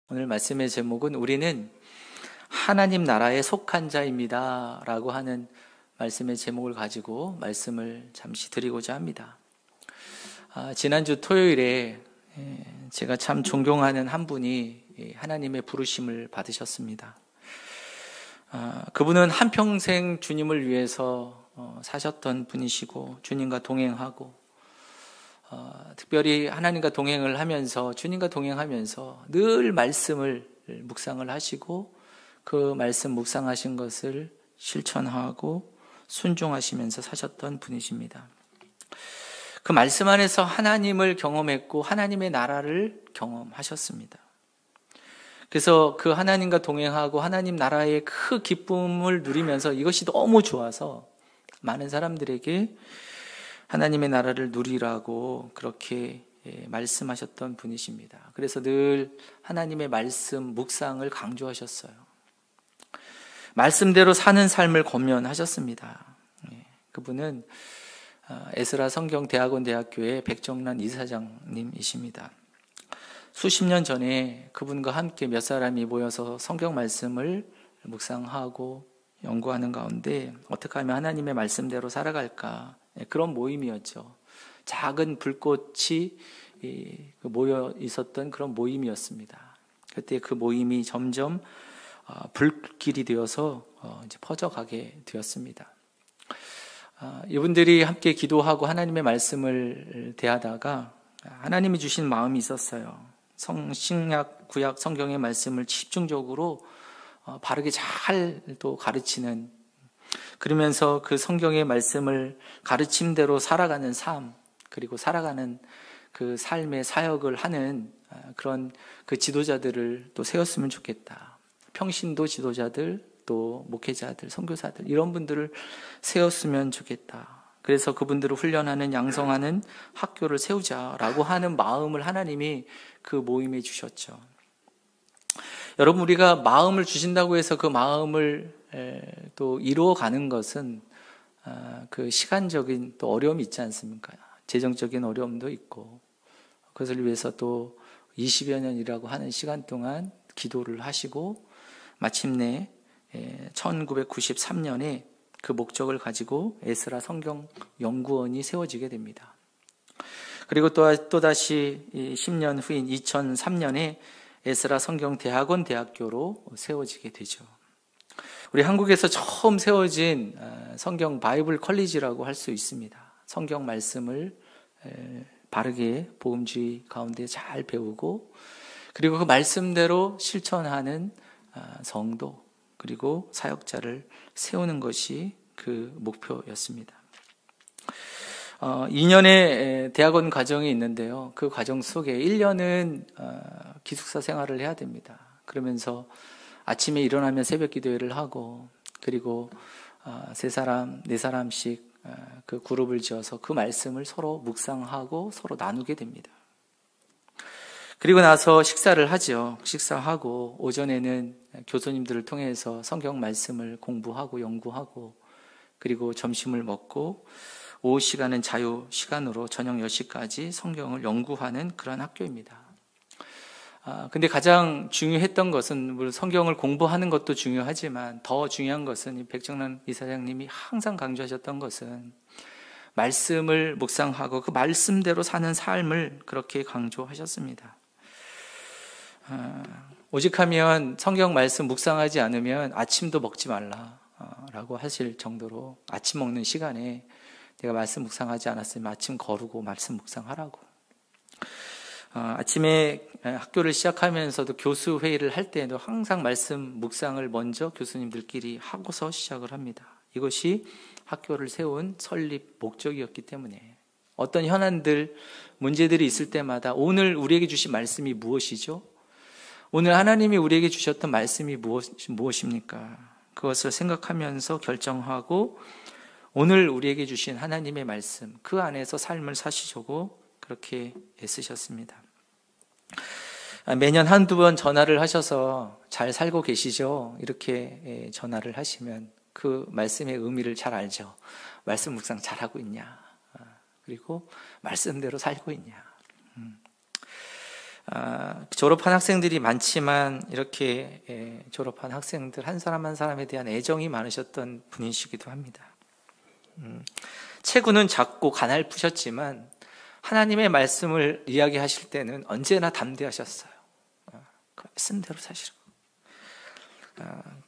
오늘 말씀의 제목은 우리는 하나님 나라에 속한 자입니다 라고 하는 말씀의 제목을 가지고 말씀을 잠시 드리고자 합니다. 지난주 토요일에 제가 참 존경하는 한 분이 하나님의 부르심을 받으셨습니다. 그분은 한평생 주님을 위해서 사셨던 분이시고 주님과 동행하고 특별히 하나님과 동행을 하면서 주님과 동행하면서 늘 말씀을 묵상을 하시고 그 말씀 묵상하신 것을 실천하고 순종하시면서 사셨던 분이십니다. 그 말씀 안에서 하나님을 경험했고 하나님의 나라를 경험하셨습니다. 그래서 그 하나님과 동행하고 하나님 나라의 그 기쁨을 누리면서 이것이 너무 좋아서 많은 사람들에게 하나님의 나라를 누리라고 그렇게 말씀하셨던 분이십니다. 그래서 늘 하나님의 말씀 묵상을 강조하셨어요. 말씀대로 사는 삶을 권면하셨습니다. 그분은 에스라 성경대학원 대학교의 백정란 이사장님이십니다. 수십 년 전에 그분과 함께 몇 사람이 모여서 성경 말씀을 묵상하고 연구하는 가운데 어떻게 하면 하나님의 말씀대로 살아갈까, 그런 모임이었죠. 작은 불꽃이 모여 있었던 그런 모임이었습니다. 그때 그 모임이 점점 불길이 되어서 이제 퍼져가게 되었습니다. 이분들이 함께 기도하고 하나님의 말씀을 대하다가 하나님이 주신 마음이 있었어요. 신약, 구약 성경의 말씀을 집중적으로 바르게 잘 또 가르치는, 그러면서 그 성경의 말씀을 가르침대로 살아가는 삶, 그리고 살아가는 그 삶의 사역을 하는 그런 그 지도자들을 또 세웠으면 좋겠다. 평신도 지도자들, 또 목회자들, 선교사들, 이런 분들을 세웠으면 좋겠다. 그래서 그분들을 훈련하는, 양성하는 학교를 세우자라고 하는 마음을 하나님이 그 모임에 주셨죠. 여러분, 우리가 마음을 주신다고 해서 그 마음을 또 이루어가는 것은 그 시간적인 또 어려움이 있지 않습니까? 재정적인 어려움도 있고, 그것을 위해서 또 20여 년이라고 하는 시간 동안 기도를 하시고 마침내 1993년에 그 목적을 가지고 에스라 성경 연구원이 세워지게 됩니다. 그리고 또다시 10년 후인 2003년에 에스라 성경 대학원 대학교로 세워지게 되죠. 우리 한국에서 처음 세워진 성경 바이블 컬리지라고 할 수 있습니다. 성경 말씀을 바르게 복음주의 가운데 잘 배우고, 그리고 그 말씀대로 실천하는 성도, 그리고 사역자를 세우는 것이 그 목표였습니다. 2년의 대학원 과정이 있는데요. 그 과정 속에 1년은 기숙사 생활을 해야 됩니다. 그러면서 아침에 일어나면 새벽 기도회를 하고, 그리고 3사람, 4사람씩 그 그룹을 지어서 그 말씀을 서로 묵상하고 서로 나누게 됩니다. 그리고 나서 식사를 하죠. 식사하고 오전에는 교수님들을 통해서 성경 말씀을 공부하고 연구하고, 그리고 점심을 먹고 오후 시간은 자유 시간으로 저녁 10시까지 성경을 연구하는 그런 학교입니다. 근데 가장 중요했던 것은, 물론 성경을 공부하는 것도 중요하지만 더 중요한 것은 백정란 이사장님이 항상 강조하셨던 것은 말씀을 묵상하고 그 말씀대로 사는 삶을 그렇게 강조하셨습니다. 오직하면 성경 말씀 묵상하지 않으면 아침도 먹지 말라라고 하실 정도로 아침 먹는 시간에 내가 말씀 묵상하지 않았으면 아침 거르고 말씀 묵상하라고. 아침에 학교를 시작하면서도 교수 회의를 할 때에도 항상 말씀 묵상을 먼저 교수님들끼리 하고서 시작을 합니다. 이것이 학교를 세운 설립 목적이었기 때문에 어떤 현안들, 문제들이 있을 때마다 오늘 우리에게 주신 말씀이 무엇이죠? 오늘 하나님이 우리에게 주셨던 말씀이 무엇입니까? 그것을 생각하면서 결정하고 오늘 우리에게 주신 하나님의 말씀, 그 안에서 삶을 사시려고 그렇게 애쓰셨습니다. 매년 한두 번 전화를 하셔서 잘 살고 계시죠? 이렇게 전화를 하시면 그 말씀의 의미를 잘 알죠. 말씀 묵상 잘하고 있냐? 그리고 말씀대로 살고 있냐? 졸업한 학생들이 많지만 이렇게 졸업한 학생들 한 사람 한 사람에 대한 애정이 많으셨던 분이시기도 합니다. 체구는 작고 가냘프셨지만 하나님의 말씀을 이야기하실 때는 언제나 담대하셨어요. 그 말씀대로 사시고.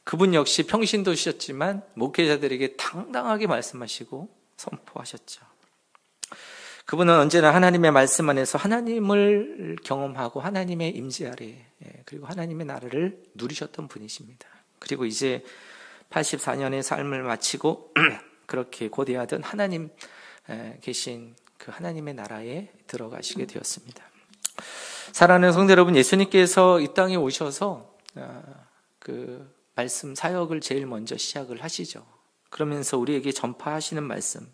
그분 역시 평신도셨지만 목회자들에게 당당하게 말씀하시고 선포하셨죠. 그분은 언제나 하나님의 말씀 안에서 하나님을 경험하고 하나님의 임재 아래 그리고 하나님의 나라를 누리셨던 분이십니다. 그리고 이제 84년의 삶을 마치고 그렇게 고대하던 하나님 계신 그 하나님의 나라에 들어가시게 되었습니다. 사랑하는 성도 여러분, 예수님께서 이 땅에 오셔서 그 말씀 사역을 제일 먼저 시작을 하시죠. 그러면서 우리에게 전파하시는 말씀,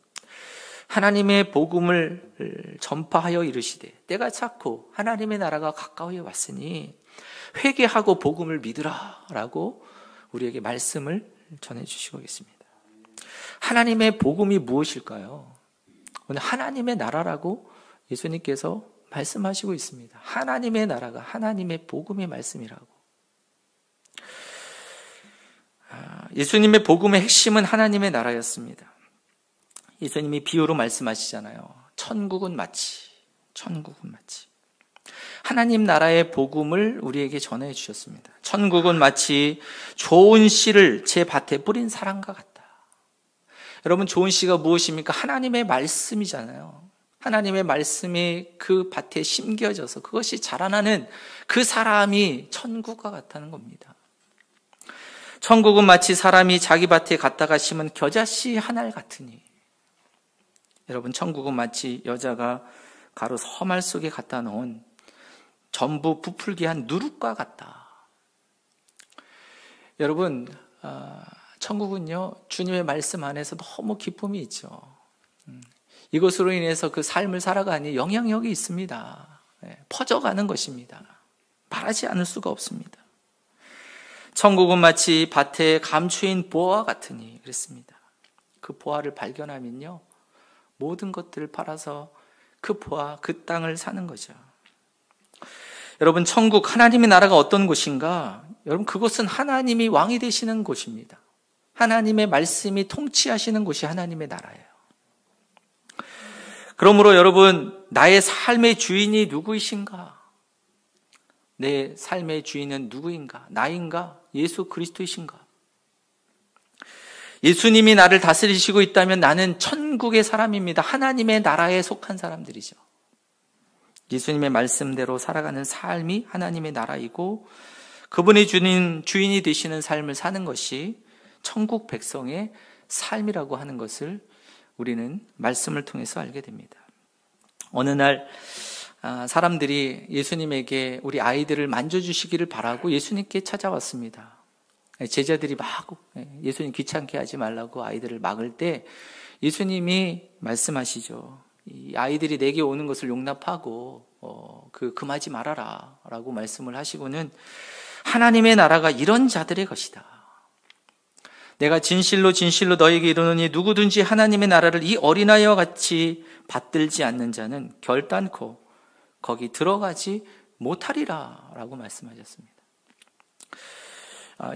하나님의 복음을 전파하여 이르시되 때가 찼고 하나님의 나라가 가까이 왔으니 회개하고 복음을 믿으라 라고 우리에게 말씀을 전해주시고 계십니다. 하나님의 복음이 무엇일까요? 오늘 하나님의 나라라고 예수님께서 말씀하시고 있습니다. 하나님의 나라가 하나님의 복음의 말씀이라고. 예수님의 복음의 핵심은 하나님의 나라였습니다. 예수님이 비유로 말씀하시잖아요. 천국은 마치. 하나님 나라의 복음을 우리에게 전해 주셨습니다. 천국은 마치 좋은 씨를 제 밭에 뿌린 사람과 같다. 여러분, 좋은 씨가 무엇입니까? 하나님의 말씀이잖아요. 하나님의 말씀이 그 밭에 심겨져서 그것이 자라나는 그 사람이 천국과 같다는 겁니다. 천국은 마치 사람이 자기 밭에 갖다가 심은 겨자씨 한 알 같으니. 여러분, 천국은 마치 여자가 가로 서말 속에 갖다 놓은 전부 부풀게 한 누룩과 같다. 여러분, 천국은요, 주님의 말씀 안에서 너무 기쁨이 있죠. 이것으로 인해서 그 삶을 살아가니 영향력이 있습니다. 퍼져가는 것입니다. 말하지 않을 수가 없습니다. 천국은 마치 밭에 감추인 보화 같으니 그랬습니다. 그 보화를 발견하면요, 모든 것들을 팔아서 그 보화, 그 땅을 사는 거죠. 여러분, 천국, 하나님의 나라가 어떤 곳인가? 여러분, 그곳은 하나님이 왕이 되시는 곳입니다. 하나님의 말씀이 통치하시는 곳이 하나님의 나라예요. 그러므로 여러분, 나의 삶의 주인이 누구이신가? 내 삶의 주인은 누구인가? 나인가? 예수 그리스도이신가? 예수님이 나를 다스리시고 있다면 나는 천국의 사람입니다. 하나님의 나라에 속한 사람들이죠. 예수님의 말씀대로 살아가는 삶이 하나님의 나라이고 그분의 주인이 되시는 삶을 사는 것이 천국 백성의 삶이라고 하는 것을 우리는 말씀을 통해서 알게 됩니다. 어느 날 사람들이 예수님에게 우리 아이들을 만져주시기를 바라고 예수님께 찾아왔습니다. 제자들이 막 예수님 귀찮게 하지 말라고 아이들을 막을 때 예수님이 말씀하시죠. 이 아이들이 내게 오는 것을 용납하고 금하지 말아라 라고 말씀을 하시고는 하나님의 나라가 이런 자들의 것이다. 내가 진실로 진실로 너에게 이르노니 누구든지 하나님의 나라를 이 어린아이와 같이 받들지 않는 자는 결단코 거기 들어가지 못하리라 라고 말씀하셨습니다.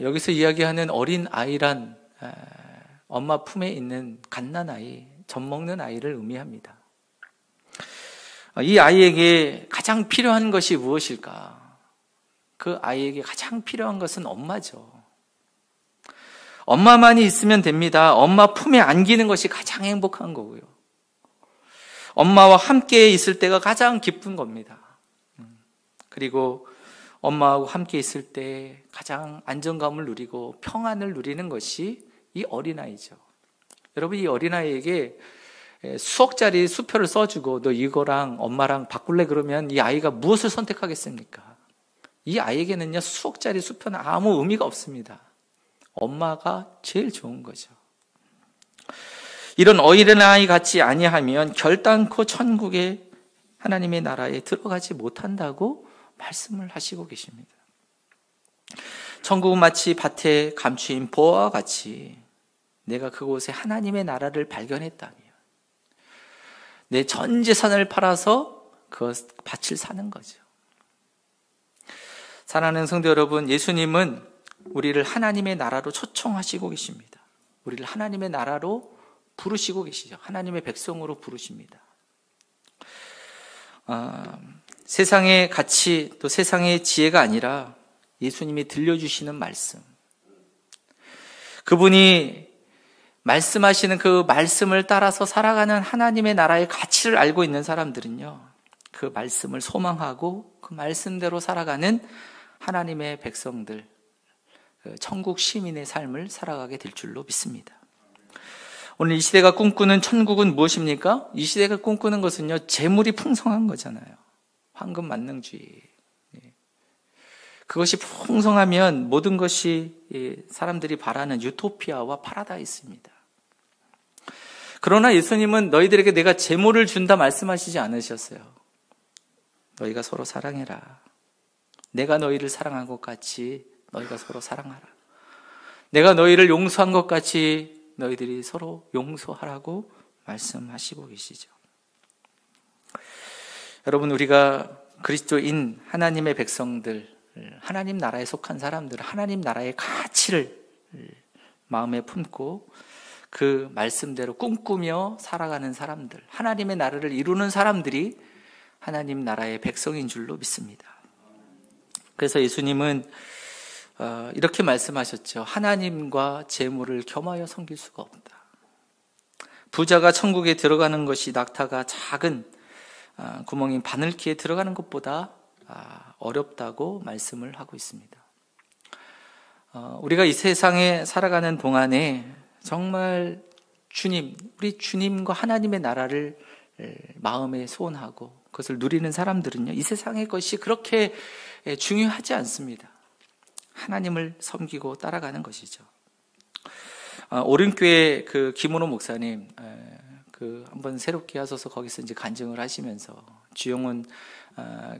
여기서 이야기하는 어린아이란 엄마 품에 있는 갓난아이, 젖먹는 아이를 의미합니다. 이 아이에게 가장 필요한 것이 무엇일까? 그 아이에게 가장 필요한 것은 엄마죠. 엄마만이 있으면 됩니다. 엄마 품에 안기는 것이 가장 행복한 거고요. 엄마와 함께 있을 때가 가장 기쁜 겁니다. 그리고 엄마하고 함께 있을 때 가장 안정감을 누리고 평안을 누리는 것이 이 어린아이죠. 여러분, 이 어린아이에게 수억짜리 수표를 써주고 너 이거랑 엄마랑 바꿀래 그러면 이 아이가 무엇을 선택하겠습니까? 이 아이에게는요, 수억짜리 수표는 아무 의미가 없습니다. 엄마가 제일 좋은 거죠. 이런 어린아이 같지 아니하면 결단코 천국의 하나님의 나라에 들어가지 못한다고 말씀을 하시고 계십니다. 천국은 마치 밭에 감추인 보화와 같이 내가 그곳에 하나님의 나라를 발견했다면 내 전 재산을 팔아서 그 밭을 사는 거죠. 사랑하는 성도 여러분, 예수님은 우리를 하나님의 나라로 초청하시고 계십니다. 우리를 하나님의 나라로 부르시고 계시죠. 하나님의 백성으로 부르십니다. 세상의 가치, 또 세상의 지혜가 아니라 예수님이 들려주시는 말씀, 그분이 말씀하시는 그 말씀을 따라서 살아가는 하나님의 나라의 가치를 알고 있는 사람들은요, 그 말씀을 소망하고 그 말씀대로 살아가는 하나님의 백성들, 천국 시민의 삶을 살아가게 될 줄로 믿습니다. 오늘 이 시대가 꿈꾸는 천국은 무엇입니까? 이 시대가 꿈꾸는 것은요, 재물이 풍성한 거잖아요. 황금 만능주의. 그것이 풍성하면 모든 것이 사람들이 바라는 유토피아와 파라다이스입니다. 그러나 예수님은 너희들에게 내가 재물을 준다 말씀하시지 않으셨어요. 너희가 서로 사랑해라. 내가 너희를 사랑한 것 같이 너희가 서로 사랑하라. 내가 너희를 용서한 것 같이 너희들이 서로 용서하라고 말씀하시고 계시죠. 여러분, 우리가 그리스도인 하나님의 백성들, 하나님 나라에 속한 사람들, 하나님 나라의 가치를 마음에 품고 그 말씀대로 꿈꾸며 살아가는 사람들, 하나님의 나라를 이루는 사람들이 하나님 나라의 백성인 줄로 믿습니다. 그래서 예수님은 이렇게 말씀하셨죠. 하나님과 재물을 겸하여 섬길 수가 없다. 부자가 천국에 들어가는 것이 낙타가 작은 구멍인 바늘기에 들어가는 것보다 어렵다고 말씀을 하고 있습니다. 우리가 이 세상에 살아가는 동안에 정말 우리 주님과 하나님의 나라를 마음에 소원하고 그것을 누리는 사람들은요, 이 세상의 것이 그렇게 중요하지 않습니다. 하나님을 섬기고 따라가는 것이죠. 오른교회 그 김은호 목사님, 한번 새롭게 하셔서 거기서 이제 간증을 하시면서 주영훈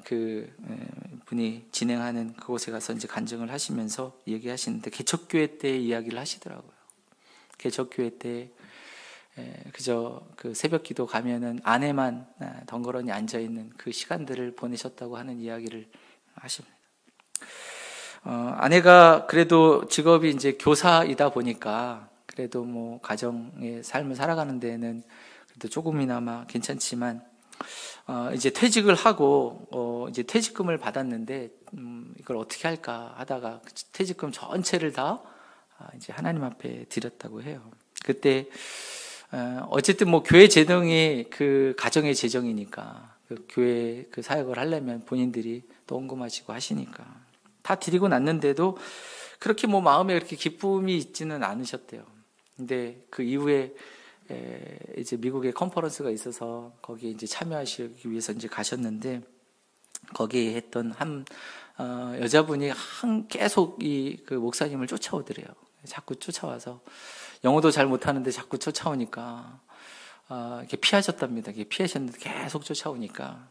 그 분이 진행하는 그곳에 가서 이제 간증을 하시면서 얘기하시는데, 개척교회 때 이야기를 하시더라고요. 개척교회 때 그저 그 새벽기도 가면은 아내만 덩그러니 앉아 있는 그 시간들을 보내셨다고 하는 이야기를 하십니다. 아내가 그래도 직업이 이제 교사이다 보니까 그래도 뭐 가정의 삶을 살아가는 데는 그래도 조금이나마 괜찮지만, 이제 퇴직을 하고 이제 퇴직금을 받았는데 이걸 어떻게 할까 하다가 퇴직금 전체를 다 이제 하나님 앞에 드렸다고 해요. 그때 어쨌든 뭐 교회 재정이 그 가정의 재정이니까 그 교회 그 사역을 하려면 본인들이 또 헌금하시고 하시니까 다 드리고 났는데도 그렇게 뭐 마음에 그렇게 기쁨이 있지는 않으셨대요. 근데 그 이후에 이제 미국에 컨퍼런스가 있어서 거기에 이제 참여하시기 위해서 이제 가셨는데, 거기에 했던 한 여자분이 계속 그 목사님을 쫓아오더래요. 자꾸 쫓아와서 영어도 잘 못하는데 자꾸 쫓아오니까 이렇게 피하셨답니다. 이렇게 피하셨는데 계속 쫓아오니까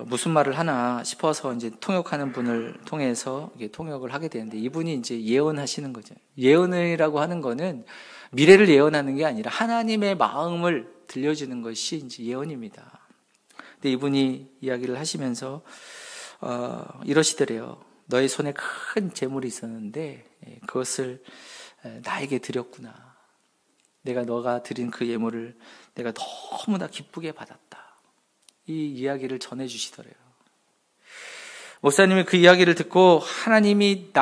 무슨 말을 하나 싶어서 이제 통역하는 분을 통해서 이게 통역을 하게 되는데, 이분이 이제 예언하시는 거죠. 예언이라고 하는 거는 미래를 예언하는 게 아니라 하나님의 마음을 들려주는 것이 이제 예언입니다. 근데 이분이 이야기를 하시면서 이러시더래요. 너의 손에 큰 재물이 있었는데 그것을 나에게 드렸구나. 내가 너가 드린 그 예물을 내가 너무나 기쁘게 받았다. 이 이야기를 전해주시더래요. 목사님이 그 이야기를 듣고 하나님이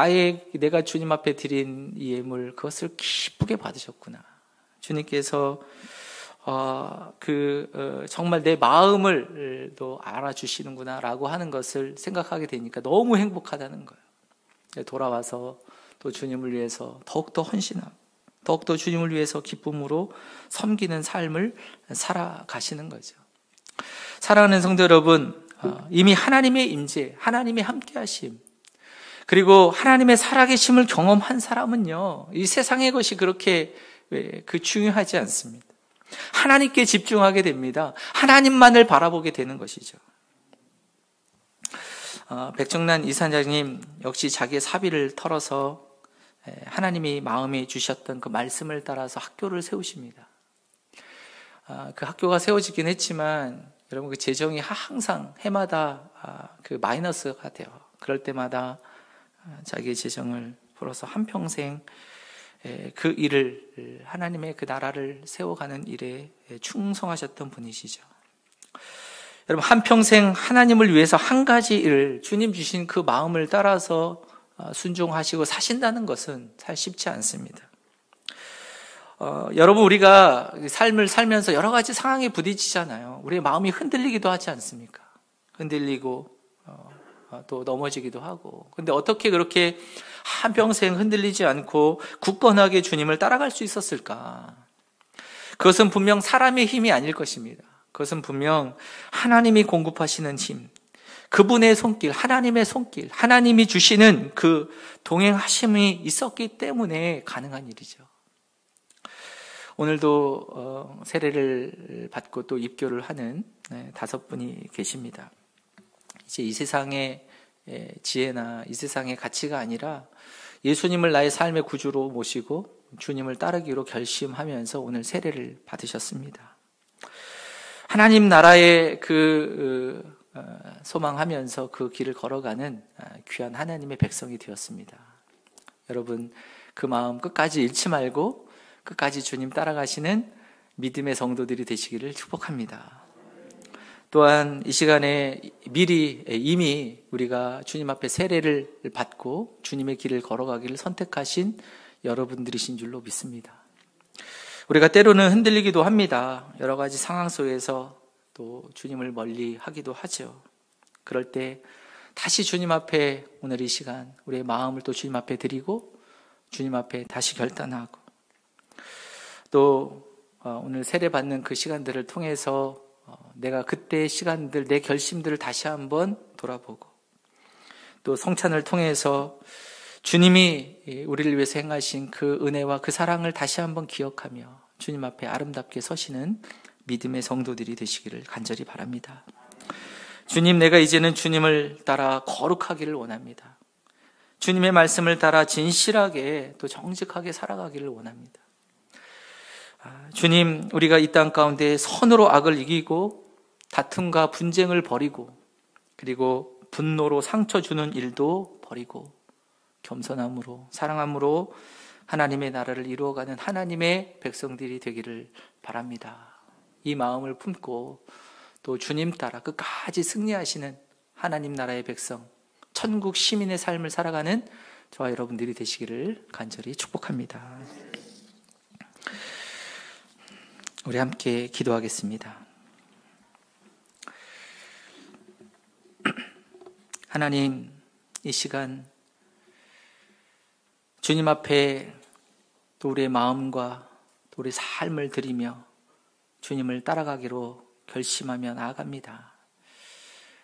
내가 주님 앞에 드린 이 예물, 그것을 기쁘게 받으셨구나. 주님께서 정말 내 마음을 또 알아주시는구나 라고 하는 것을 생각하게 되니까 너무 행복하다는 거예요. 돌아와서 또 주님을 위해서 더욱더 헌신하고 더욱더 주님을 위해서 기쁨으로 섬기는 삶을 살아가시는 거죠. 사랑하는 성도 여러분, 이미 하나님의 임재, 하나님의 함께하심, 그리고 하나님의 살아계심을 경험한 사람은요, 이 세상의 것이 그렇게 중요하지 않습니다. 하나님께 집중하게 됩니다. 하나님만을 바라보게 되는 것이죠. 백정란 이사장님 역시 자기의 사비를 털어서 하나님이 마음에 주셨던 그 말씀을 따라서 학교를 세우십니다. 그 학교가 세워지긴 했지만 여러분, 그 재정이 항상 해마다 그 마이너스가 돼요. 그럴 때마다 자기의 재정을 풀어서 한평생 그 일을, 하나님의 그 나라를 세워가는 일에 충성하셨던 분이시죠. 여러분, 한평생 하나님을 위해서 한 가지 일을, 주님 주신 그 마음을 따라서 순종하시고 사신다는 것은 잘 쉽지 않습니다. 여러분, 우리가 삶을 살면서 여러 가지 상황에 부딪히잖아요. 우리의 마음이 흔들리기도 하지 않습니까? 흔들리고 또 넘어지기도 하고. 근데 어떻게 그렇게 한평생 흔들리지 않고 굳건하게 주님을 따라갈 수 있었을까? 그것은 분명 사람의 힘이 아닐 것입니다. 그것은 분명 하나님이 공급하시는 힘, 그분의 손길, 하나님의 손길, 하나님이 주시는 그 동행하심이 있었기 때문에 가능한 일이죠. 오늘도 세례를 받고 또 입교를 하는 5분이 계십니다. 이제 이 세상의 지혜나 이 세상의 가치가 아니라 예수님을 나의 삶의 구주로 모시고 주님을 따르기로 결심하면서 오늘 세례를 받으셨습니다. 하나님 나라의 소망하면서 그 길을 걸어가는 귀한 하나님의 백성이 되었습니다. 여러분, 그 마음 끝까지 잃지 말고 끝까지 주님 따라가시는 믿음의 성도들이 되시기를 축복합니다. 또한 이 시간에 미리 이미 우리가 주님 앞에 세례를 받고 주님의 길을 걸어가기를 선택하신 여러분들이신 줄로 믿습니다. 우리가 때로는 흔들리기도 합니다. 여러 가지 상황 속에서 또 주님을 멀리 하기도 하죠. 그럴 때 다시 주님 앞에 오늘 이 시간 우리의 마음을 또 주님 앞에 드리고 주님 앞에 다시 결단하고 또 오늘 세례 받는 그 시간들을 통해서 내가 그때의 시간들, 내 결심들을 다시 한번 돌아보고 또 성찬을 통해서 주님이 우리를 위해서 행하신 그 은혜와 그 사랑을 다시 한번 기억하며 주님 앞에 아름답게 서시는 믿음의 성도들이 되시기를 간절히 바랍니다. 주님, 내가 이제는 주님을 따라 거룩하기를 원합니다. 주님의 말씀을 따라 진실하게 또 정직하게 살아가기를 원합니다. 주님, 우리가 이 땅 가운데 선으로 악을 이기고 다툼과 분쟁을 버리고 그리고 분노로 상처 주는 일도 버리고 겸손함으로 사랑함으로 하나님의 나라를 이루어가는 하나님의 백성들이 되기를 바랍니다. 이 마음을 품고 또 주님 따라 끝까지 승리하시는 하나님 나라의 백성, 천국 시민의 삶을 살아가는 저와 여러분들이 되시기를 간절히 축복합니다. 우리 함께 기도하겠습니다. 하나님, 이 시간 주님 앞에 또 우리의 마음과 또 우리 삶을 드리며 주님을 따라가기로 결심하며 나아갑니다.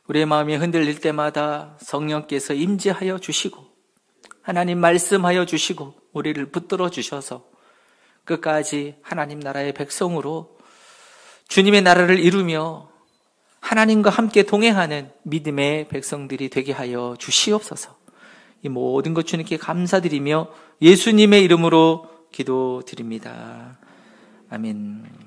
우리의 마음이 흔들릴 때마다 성령께서 임재하여 주시고 하나님 말씀하여 주시고 우리를 붙들어 주셔서 끝까지 하나님 나라의 백성으로 주님의 나라를 이루며 하나님과 함께 동행하는 믿음의 백성들이 되게 하여 주시옵소서. 이 모든 것 주님께 감사드리며 예수님의 이름으로 기도드립니다. 아멘.